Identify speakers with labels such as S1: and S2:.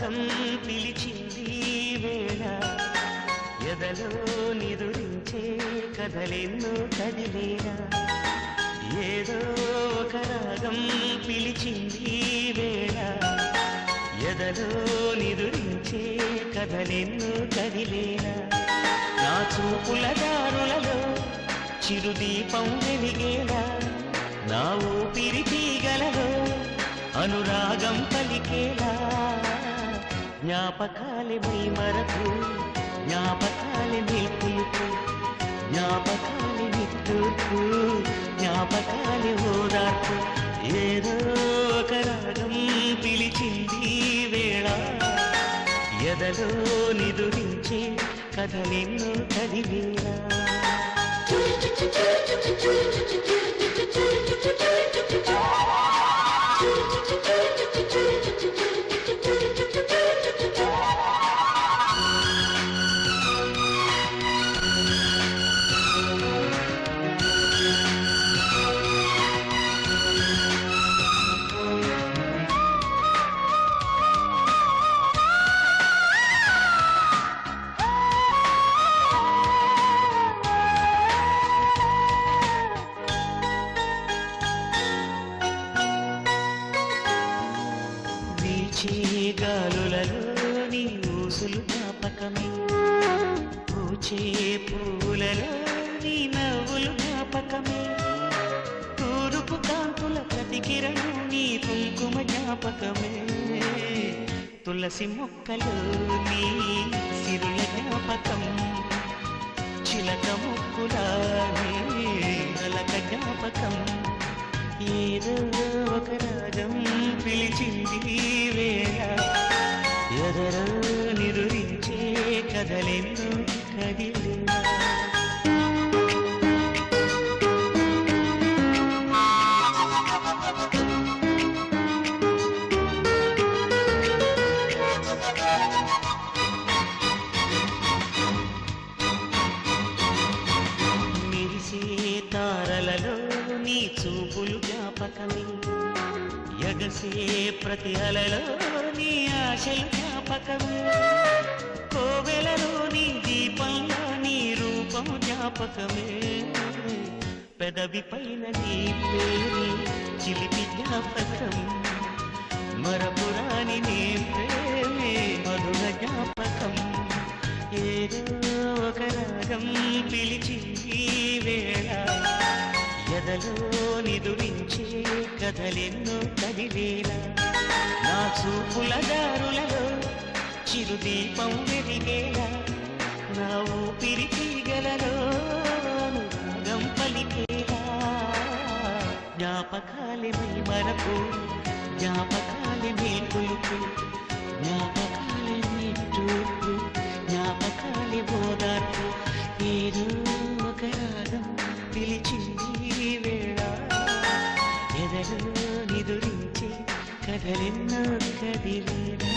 S1: రాగం పిలిచింది వేళ ఎదలో నిదురించే కథలెన్నో కదిలేనా ఏదో ఒక రాగం పిలిచింది వేళ ఎదలో నిదురించే కథలెన్నో కదిలేనా నా చూపుల దారులలో చిరుదీపం వెలిగేలా నా ఊపిరి తీగలలో అనురాగం పలికేలా జ్ఞాపకాలే మై మరకు జ్ఞాపకాలే నిల్పులుకు జ్ఞాపకాలే నిట్టూర్పు జ్ఞాపకాలే ఓదార్పు ఏదో ఒక రాగం పిలిచింది వేళ ఎదలో నిదురించే కథలెన్నో కదిలేలా గాలులలో నీ ఊసులు జ్ఞాపకమే పూచే పూలలో నీ నవ్వులు జ్ఞాపకమే తూరుపు కాంతుల ప్రతికిరణం నీ కుంకుమ జ్ఞాపకమే తులసి మొక్కలు నీ సిరుల జ్ఞాపకం చిలక ముక్కుల నలక జ్ఞాపకం ఏదో ఒక రాగం పిలిచింది వేళ ఎదరో నిదురించే కథలెన్నో కదిలేలా మెరిసే తారలలో నీ చూపులు జ్ఞాపకమే ఎగసే ప్రతి అలలో నీ ఆశలు జ్ఞాపకమే కోవెలలో నీ దీపంలో నీ రూపం జ్ఞాపకమే పెదవి పైన నీ పేరు చిలిపి జ్ఞాపకం మరపురాని నీ ప్రేమే మధుర జ్ఞాపకం ఏదో ఒక రాగం పిలిచింది వేళ ఎదలో నిదురించే కథలెన్నో కదిలేలా నా చూపుల దారులలో చిరుదీపం వెలిగేలా నా ఊపిరి తీగలలో అనురాగం పలికేలా జ్ఞాపకాలే మై మరకు జ్ఞాపకాలే మేల్కొలుపు జ్ఞాపకాలే నిట్టూర్పు జ్ఞాపకాలే ఓదార్పు ఏదో ఒక రాగం పిలిచింది వేళ ఎదలో నిదురించే కథలెన్నో కదిలేలా